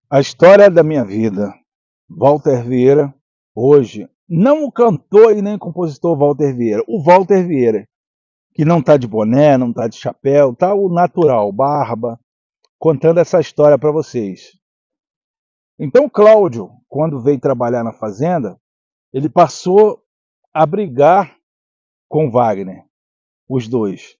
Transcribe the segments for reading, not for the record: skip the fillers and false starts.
A história da minha vida. Walter Vieira, hoje, não o cantor e nem o compositor Walter Vieira, o Walter Vieira, que não está de boné, não está de chapéu, tá o natural, barba, contando essa história para vocês. Então, Cláudio, quando veio trabalhar na fazenda, ele passou a brigar com Wagner, os dois.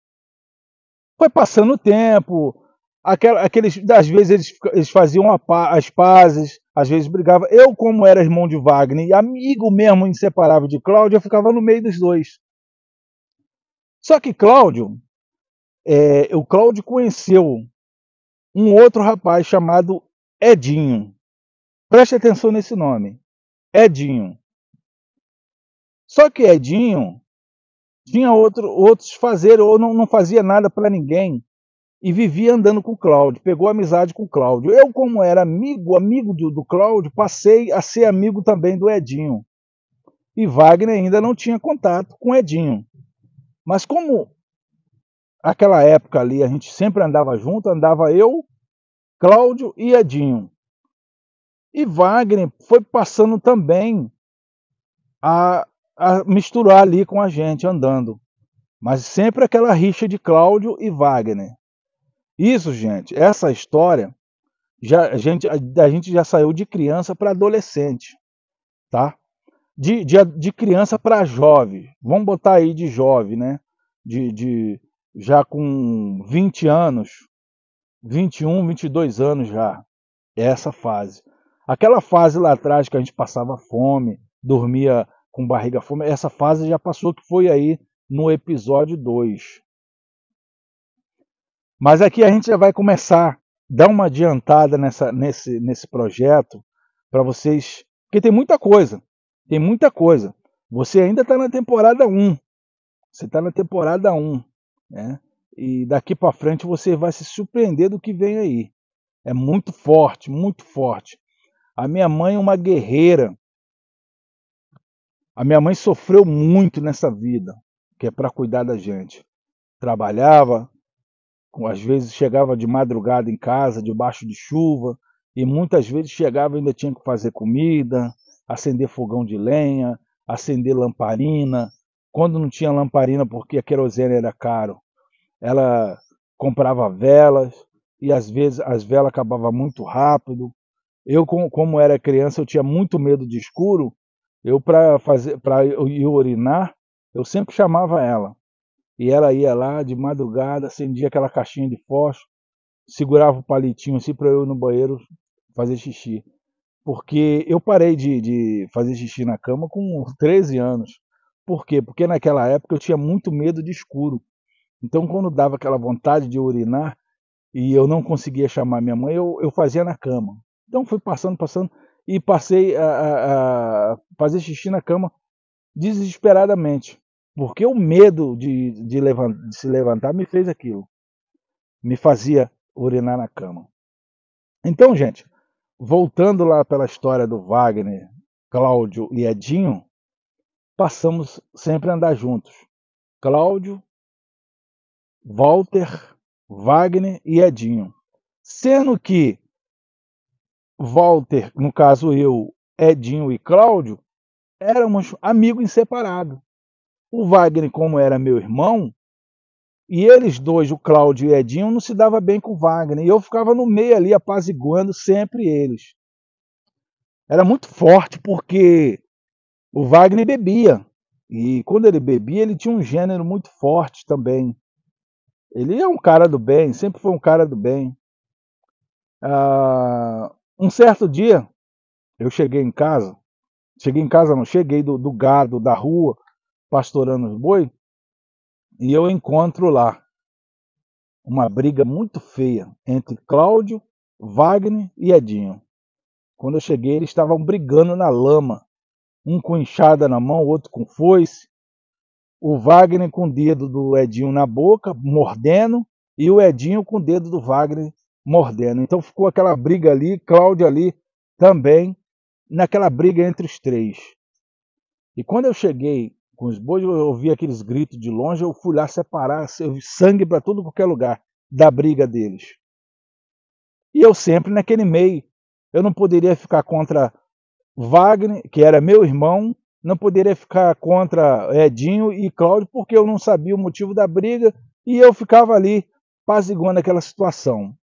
Foi passando o tempo, às vezes eles faziam as pazes, às vezes brigavam. Eu, como era irmão de Wagner e amigo mesmo inseparável de Cláudio, eu ficava no meio dos dois. Só que o Cláudio conheceu um outro rapaz chamado Edinho. Preste atenção nesse nome, Edinho. Só que Edinho tinha outros fazer, ou não fazia nada para ninguém, e vivia andando com o Cláudio, pegou amizade com o Cláudio. Eu, como era amigo do Cláudio, passei a ser amigo também do Edinho. E Wagner ainda não tinha contato com o Edinho. Mas como aquela época ali a gente sempre andava junto, andava eu, Cláudio e Edinho. E Wagner foi passando também a, a misturar ali com a gente, andando. Mas sempre aquela rixa de Cláudio e Wagner. Isso, gente, essa história a gente já saiu de criança para adolescente, tá? De criança para jovem, vamos botar aí de jovem, né? Já com 20 anos, 21, 22 anos já, é essa fase. Aquela fase lá atrás que a gente passava fome, dormia com barriga fome, essa fase já passou, que foi aí no episódio 2. Mas aqui a gente já vai começar a dar uma adiantada nesse projeto para vocês, porque tem muita coisa, tem muita coisa. Você ainda está na temporada 1, você está na temporada 1, né? E daqui para frente você vai se surpreender do que vem aí. É muito forte, muito forte. A minha mãe é uma guerreira. A minha mãe sofreu muito nessa vida, que é para cuidar da gente. Trabalhava, às vezes chegava de madrugada em casa, debaixo de chuva, e muitas vezes chegava e ainda tinha que fazer comida, acender fogão de lenha, acender lamparina. Quando não tinha lamparina, porque a querosene era caro, ela comprava velas, e às vezes as velas acabavam muito rápido. Eu, como era criança, eu tinha muito medo de escuro. Eu, para ir urinar, eu sempre chamava ela. E ela ia lá de madrugada, acendia aquela caixinha de fósforo, segurava o palitinho assim para eu ir no banheiro fazer xixi. Porque eu parei de fazer xixi na cama com 13 anos. Por quê? Porque naquela época eu tinha muito medo de escuro. Então, quando dava aquela vontade de urinar e eu não conseguia chamar minha mãe, eu fazia na cama. Então, fui passando, e passei a fazer xixi na cama desesperadamente. Porque o medo de se levantar me fez aquilo. Me fazia urinar na cama. Então, gente, voltando lá pela história do Wagner, Cláudio e Edinho, passamos sempre a andar juntos. Cláudio, Walter, Wagner e Edinho. Sendo que Walter, no caso eu, Edinho e Cláudio, éramos amigos inseparáveis. O Wagner, como era meu irmão, e eles dois, o Cláudio e o Edinho, não se dava bem com o Wagner. E eu ficava no meio ali, apaziguando sempre eles. Era muito forte, porque o Wagner bebia. E quando ele bebia, ele tinha um gênero muito forte também. Ele é um cara do bem, sempre foi um cara do bem. Um certo dia, eu cheguei em casa não, cheguei do gado, da rua, pastorando os boi, e eu encontro lá uma briga muito feia entre Cláudio, Wagner e Edinho. Quando eu cheguei, eles estavam brigando na lama, um com enxada na mão, outro com foice, o Wagner com o dedo do Edinho na boca, mordendo, e o Edinho com o dedo do Wagner mordendo. Então ficou aquela briga ali, Cláudio ali também, naquela briga entre os três. E quando eu cheguei com os bois, eu ouvi aqueles gritos de longe, eu fui lá separar, eu vi sangue para todo qualquer lugar da briga deles. E eu sempre naquele meio, eu não poderia ficar contra Wagner, que era meu irmão, não poderia ficar contra Edinho e Cláudio, porque eu não sabia o motivo da briga e eu ficava ali apaziguando aquela situação.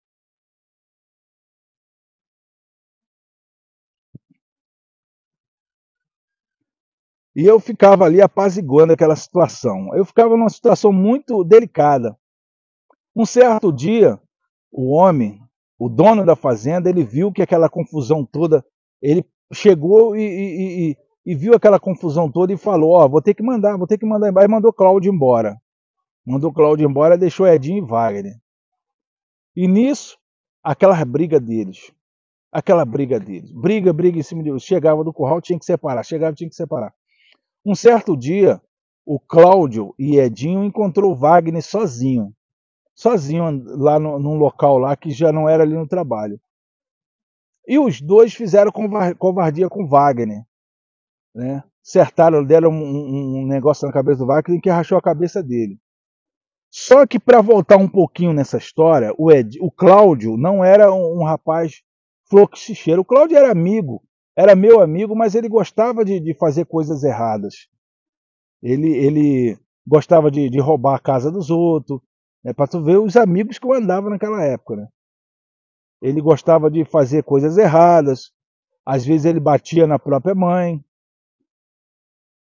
E eu ficava ali apaziguando aquela situação. Eu ficava numa situação muito delicada. Um certo dia, o homem, o dono da fazenda, ele viu que aquela confusão toda, ele chegou e viu aquela confusão toda e falou: ó, vou ter que mandar embora. Aí mandou Cláudio embora. Mandou Cláudio embora, deixou Edinho e Wagner. E nisso, aquela briga deles, briga em cima de, chegava do curral, tinha que separar, chegava, tinha que separar. Um certo dia, o Cláudio e Edinho encontrou Wagner sozinho lá num local lá que já não era ali no trabalho. E os dois fizeram covardia com Wagner, né? Acertaram, deram um negócio na cabeça do Wagner que rachou a cabeça dele. Só que para voltar um pouquinho nessa história, o Cláudio não era um rapaz fluxicheiro. O Cláudio era amigo, era meu amigo, mas ele gostava de fazer coisas erradas. Ele gostava de roubar a casa dos outros, né, para tu ver os amigos que eu andava naquela época. Né? Ele gostava de fazer coisas erradas, às vezes ele batia na própria mãe.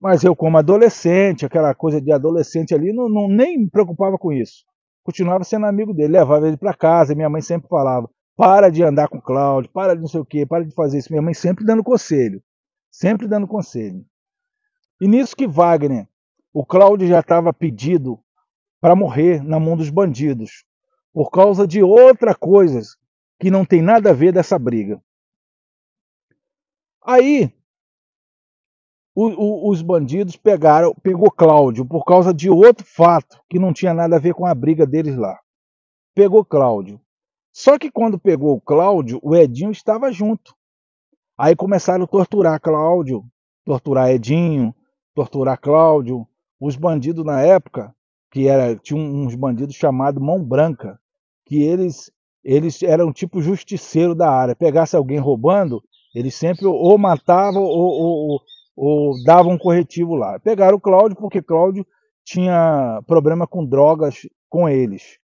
Mas eu, como adolescente, aquela coisa de adolescente ali, nem me preocupava com isso. Continuava sendo amigo dele, levava ele para casa. Minha mãe sempre falava: para de andar com o Cláudio, para de não sei o quê, para de fazer isso. Minha mãe sempre dando conselho, sempre dando conselho. E nisso que Wagner, o Cláudio já estava pedido para morrer na mão dos bandidos, por causa de outra coisa que não tem nada a ver dessa briga. Aí os bandidos pegou Cláudio por causa de outro fato que não tinha nada a ver com a briga deles lá. Pegou Cláudio. Só que quando pegou o Cláudio, o Edinho estava junto. Aí começaram a torturar Cláudio, torturar Edinho, torturar Cláudio. Os bandidos na época, tinha uns bandidos chamados Mão Branca, que eles eram tipo justiceiro da área. Pegasse alguém roubando, eles sempre ou matavam ou davam um corretivo lá. Pegaram o Cláudio porque Cláudio tinha problema com drogas com eles.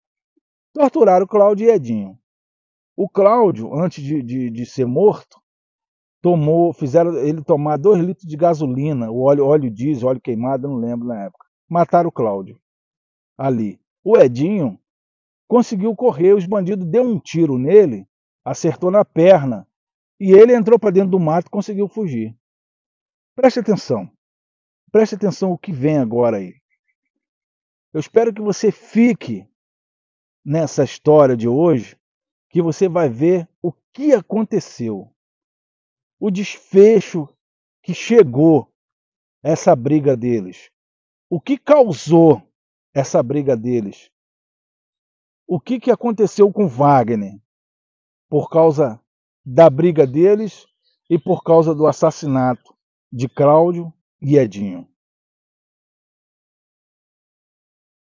Torturaram o Cláudio e Edinho. O Cláudio, antes de ser morto, fizeram ele tomar 2 litros de gasolina, o óleo diesel, óleo queimado, não lembro na época. Mataram o Cláudio ali. O Edinho conseguiu correr, os bandidos deu um tiro nele, acertou na perna, e ele entrou para dentro do mato e conseguiu fugir. Preste atenção o que vem agora aí. Eu espero que você fique nessa história de hoje, que você vai ver o que aconteceu. O desfecho que chegou essa briga deles. O que causou essa briga deles? O que aconteceu com Wagner por causa da briga deles e por causa do assassinato de Cláudio e Edinho?